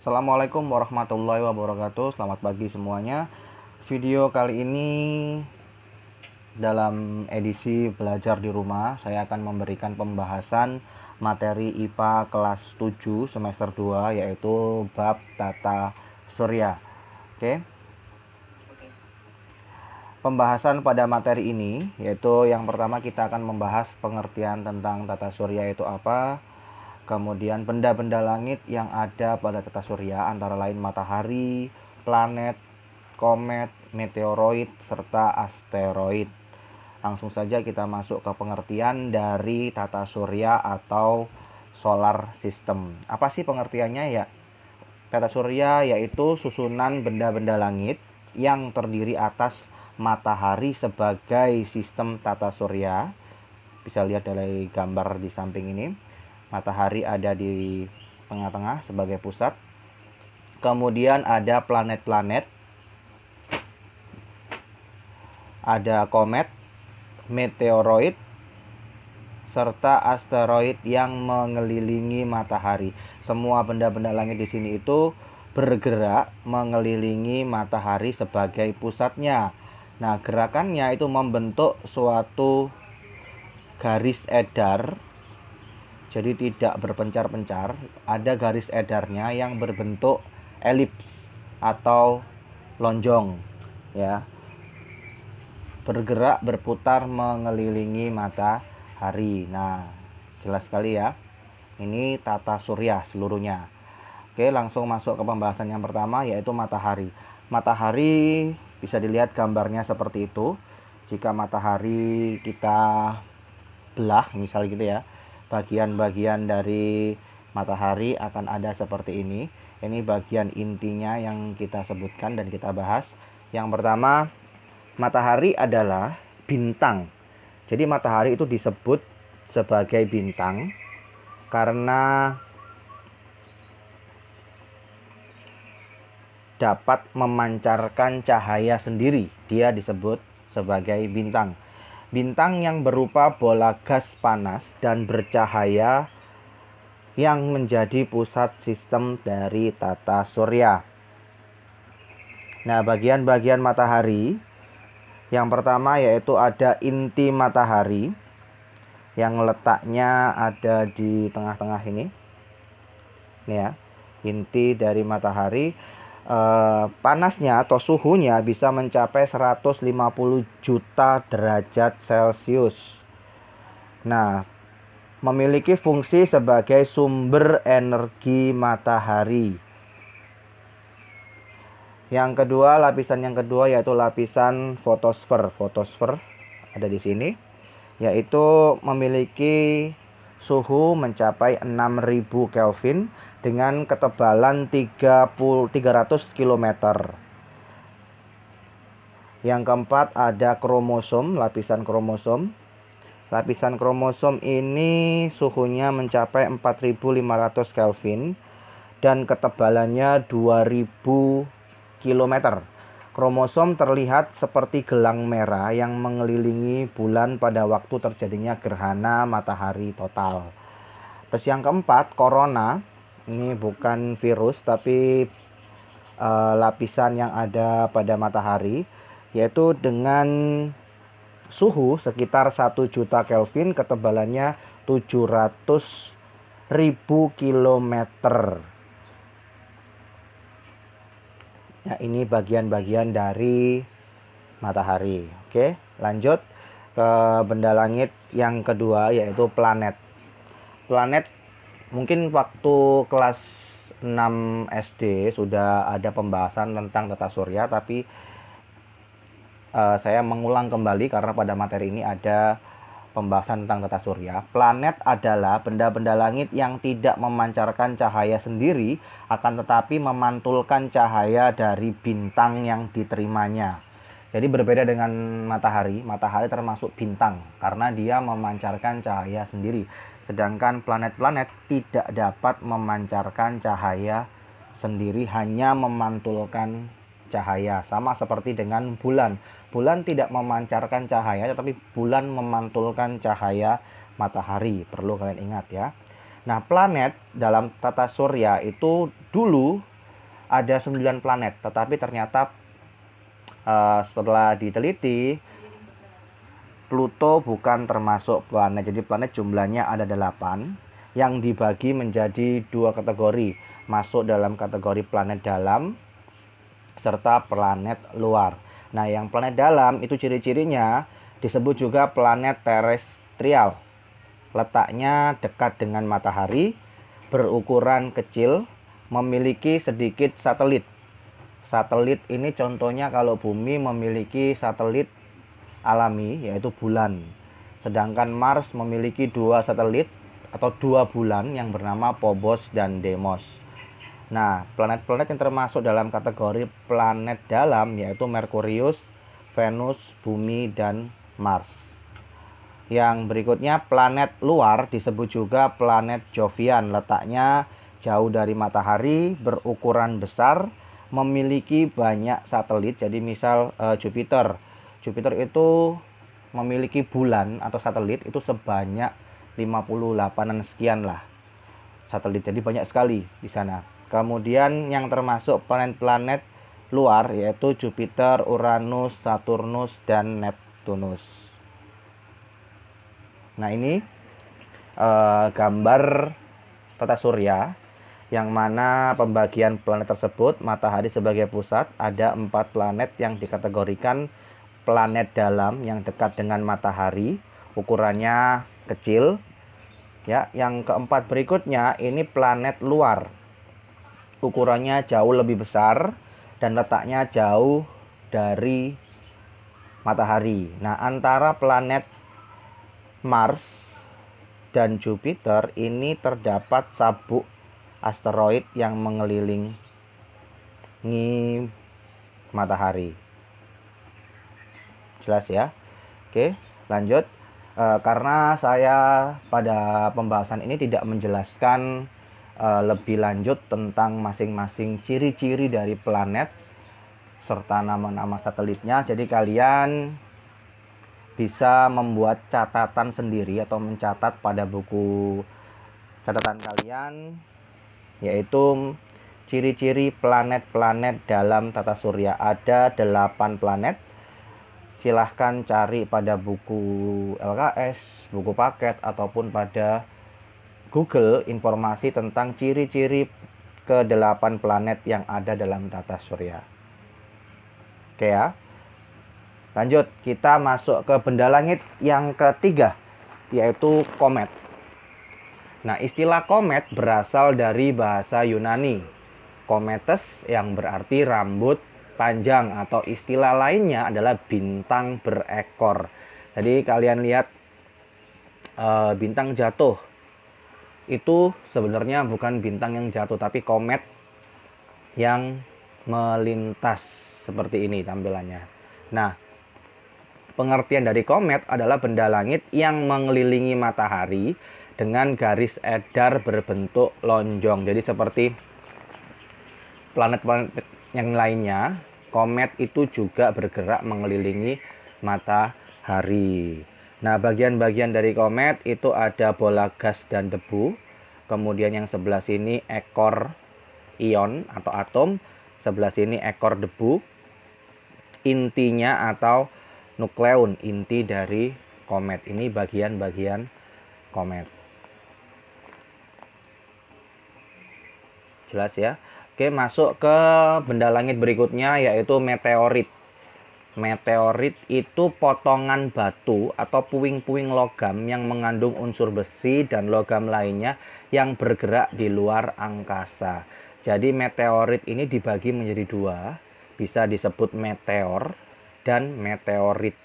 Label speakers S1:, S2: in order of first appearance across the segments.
S1: Assalamualaikum warahmatullahi wabarakatuh. Selamat pagi semuanya. Video kali ini dalam edisi belajar di rumah, saya akan memberikan pembahasan materi IPA kelas 7 semester 2, yaitu bab tata surya. Oke. Pembahasan pada materi ini yaitu yang pertama kita akan membahas pengertian tentang tata surya itu apa. Kemudian benda-benda langit yang ada pada tata surya antara lain matahari, planet, komet, meteoroid, serta asteroid. Langsung saja kita masuk ke pengertian dari tata surya atau solar system. Apa sih pengertiannya ya? Tata surya yaitu susunan benda-benda langit yang terdiri atas matahari sebagai sistem tata surya. Bisa lihat dari gambar di samping ini. Matahari ada di tengah-tengah sebagai pusat. Kemudian ada planet-planet, ada komet, meteoroid, serta asteroid yang mengelilingi matahari. Semua benda-benda langit di sini itu bergerak mengelilingi matahari sebagai pusatnya. Nah, gerakannya itu membentuk suatu garis edar. Jadi tidak berpencar-pencar, ada garis edarnya yang berbentuk elips atau lonjong, ya. Bergerak berputar mengelilingi matahari. Nah, jelas sekali ya. Ini tata surya seluruhnya. Oke, langsung masuk ke pembahasan yang pertama yaitu matahari. Matahari bisa dilihat gambarnya seperti itu. Jika matahari kita belah misal gitu ya, bagian-bagian dari matahari akan ada seperti ini. Ini bagian intinya yang kita sebutkan dan kita bahas. Yang pertama, matahari adalah bintang. Jadi matahari itu disebut sebagai bintang karena dapat memancarkan cahaya sendiri. Dia disebut sebagai bintang. Bintang yang berupa bola gas panas dan bercahaya yang menjadi pusat sistem dari tata surya. Nah, bagian-bagian matahari yang pertama yaitu ada inti matahari yang letaknya ada di tengah-tengah ini. Ini ya, inti dari matahari. Panasnya atau suhunya bisa mencapai 150 juta derajat Celcius. Nah, memiliki fungsi sebagai sumber energi matahari. Yang kedua, lapisan yang kedua yaitu lapisan fotosfer. Fotosfer ada di sini, yaitu memiliki suhu mencapai 6000 Kelvin dengan ketebalan 300 km. Yang keempat ada kromosom, lapisan kromosom. Lapisan kromosom ini suhunya mencapai 4500 Kelvin dan ketebalannya 2000 km. Kromosom terlihat seperti gelang merah yang mengelilingi bulan pada waktu terjadinya gerhana matahari total. Terus yang keempat, korona. Ini bukan virus tapi lapisan yang ada pada matahari, yaitu dengan suhu sekitar 1 juta Kelvin, ketebalannya 700.000 km. Nah, ini bagian-bagian dari matahari. Oke, lanjut ke benda langit yang kedua yaitu planet. Planet mungkin waktu kelas 6 SD sudah ada pembahasan tentang tata surya, tapi saya mengulang kembali karena pada materi ini ada pembahasan tentang tata surya. Planet adalah benda-benda langit yang tidak memancarkan cahaya sendiri, akan tetapi memantulkan cahaya dari bintang yang diterimanya. Jadi berbeda dengan matahari. Matahari termasuk bintang karena dia memancarkan cahaya sendiri. Sedangkan planet-planet tidak dapat memancarkan cahaya sendiri, hanya memantulkan cahaya. Sama seperti dengan bulan. Bulan tidak memancarkan cahaya, tetapi bulan memantulkan cahaya matahari. Perlu kalian ingat ya. Nah, planet dalam tata surya itu dulu ada 9 planet, tetapi ternyata setelah diteliti Pluto bukan termasuk planet. Jadi planet jumlahnya ada 8 yang dibagi menjadi 2 kategori, masuk dalam kategori planet dalam serta planet luar. Nah, yang planet dalam itu ciri-cirinya disebut juga planet terestrial. Letaknya dekat dengan matahari, berukuran kecil, memiliki sedikit satelit. Satelit ini contohnya kalau bumi memiliki satelit alami yaitu bulan. Sedangkan Mars memiliki 2 satelit atau 2 bulan yang bernama Phobos dan Deimos. Nah, planet-planet yang termasuk dalam kategori planet dalam yaitu Merkurius, Venus, Bumi, dan Mars. Yang berikutnya planet luar disebut juga planet Jovian. Letaknya jauh dari matahari, berukuran besar, memiliki banyak satelit. Jadi misal Jupiter. Jupiter itu memiliki bulan atau satelit itu sebanyak 58-an sekian lah satelit. Jadi banyak sekali di sana. Kemudian yang termasuk planet-planet luar yaitu Jupiter, Uranus, Saturnus, dan Neptunus. Nah, ini gambar tata surya yang mana pembagian planet tersebut, matahari sebagai pusat, ada 4 planet yang dikategorikan planet dalam yang dekat dengan matahari, ukurannya kecil. Ya, yang keempat berikutnya ini planet luar. Ukurannya jauh lebih besar dan letaknya jauh dari matahari. Nah, antara planet Mars dan Jupiter ini terdapat sabuk asteroid yang mengelilingi matahari. Jelas ya? Oke, lanjut. Karena saya pada pembahasan ini tidak menjelaskan lebih lanjut tentang masing-masing ciri-ciri dari planet serta nama-nama satelitnya, jadi kalian bisa membuat catatan sendiri atau mencatat pada buku catatan kalian, yaitu ciri-ciri planet-planet dalam tata surya. Ada 8 planet. Silahkan cari pada buku LKS, buku paket, ataupun pada Google informasi tentang ciri-ciri ke-8 planet yang ada dalam tata surya. Oke ya. Lanjut, kita masuk ke benda langit yang ketiga, yaitu komet. Nah, istilah komet berasal dari bahasa Yunani, kometes, yang berarti rambut panjang, atau istilah lainnya adalah bintang berekor. Jadi kalian lihat bintang jatuh itu sebenarnya bukan bintang yang jatuh, tapi komet yang melintas seperti ini tampilannya. Nah, pengertian dari komet adalah benda langit yang mengelilingi matahari dengan garis edar berbentuk lonjong. Jadi seperti planet-planet yang lainnya, komet itu juga bergerak mengelilingi matahari. Nah, bagian-bagian dari komet itu ada bola gas dan debu. Kemudian yang sebelah sini ekor ion atau atom, sebelah sini ekor debu. Intinya atau nukleon, inti dari komet. Ini bagian-bagian komet. Jelas ya? Oke, masuk ke benda langit berikutnya yaitu meteorit. Meteorit itu potongan batu atau puing-puing logam yang mengandung unsur besi dan logam lainnya yang bergerak di luar angkasa. Jadi meteorit ini dibagi menjadi 2, bisa disebut meteor dan meteorit.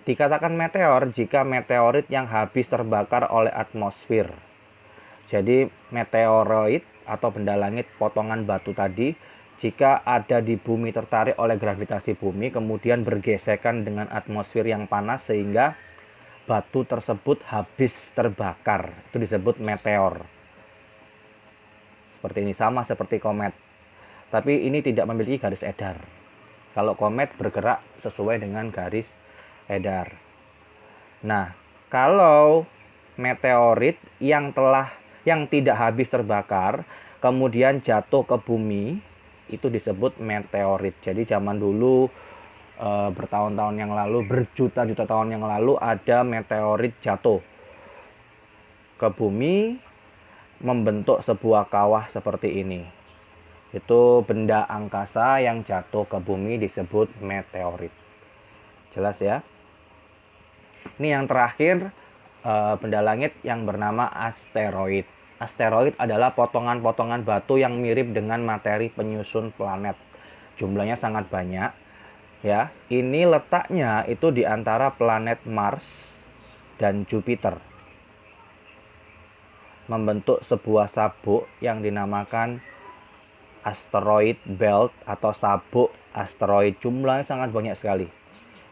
S1: Dikatakan meteor jika meteorit yang habis terbakar oleh atmosfer. Jadi meteoroid atau benda langit potongan batu tadi, jika ada di bumi tertarik oleh gravitasi bumi, kemudian bergesekan dengan atmosfer yang panas sehingga batu tersebut habis terbakar. Itu disebut meteor. Seperti ini, sama seperti komet. Tapi ini tidak memiliki garis edar. Kalau komet bergerak sesuai dengan garis edar. Nah, kalau meteorit yang tidak habis terbakar, kemudian jatuh ke bumi, itu disebut meteorit. Jadi zaman dulu bertahun-tahun yang lalu, berjuta-juta tahun yang lalu ada meteorit jatuh ke bumi membentuk sebuah kawah seperti ini. Itu benda angkasa yang jatuh ke bumi disebut meteorit. Jelas ya? Ini yang terakhir, benda langit yang bernama asteroid. Asteroid adalah potongan-potongan batu yang mirip dengan materi penyusun planet. Jumlahnya sangat banyak. Ya, ini letaknya itu di antara planet Mars dan Jupiter. Membentuk sebuah sabuk yang dinamakan asteroid belt atau sabuk asteroid. Jumlahnya sangat banyak sekali.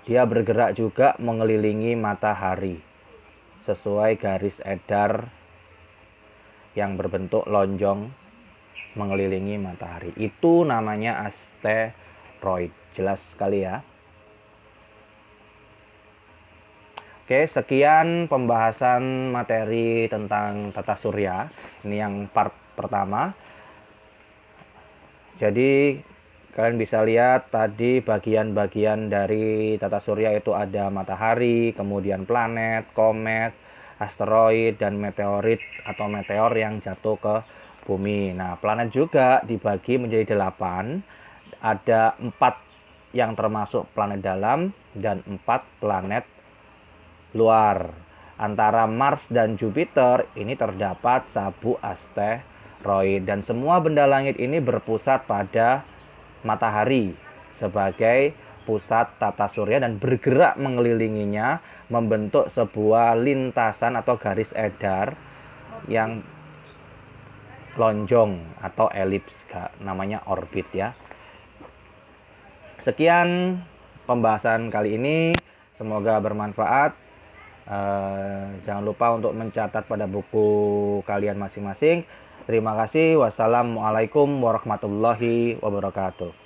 S1: Dia bergerak juga mengelilingi matahari sesuai garis edar yang berbentuk lonjong mengelilingi matahari. Itu namanya asteroid. Jelas sekali ya. Oke, sekian pembahasan materi tentang tata surya. Ini yang part pertama. Jadi kalian bisa lihat tadi bagian-bagian dari tata surya itu ada matahari, kemudian planet, komet, asteroid, dan meteorit atau meteor yang jatuh ke bumi. Nah, planet juga dibagi menjadi 8. Ada 4 yang termasuk planet dalam dan 4 planet luar. Antara Mars dan Jupiter ini terdapat sabuk asteroid, dan semua benda langit ini berpusat pada matahari sebagai pusat tata surya dan bergerak mengelilinginya membentuk sebuah lintasan atau garis edar yang lonjong atau elips, namanya orbit ya. Sekian pembahasan kali ini, semoga bermanfaat. Jangan lupa untuk mencatat pada buku kalian masing-masing. Terima kasih. Wassalamualaikum warahmatullahi wabarakatuh.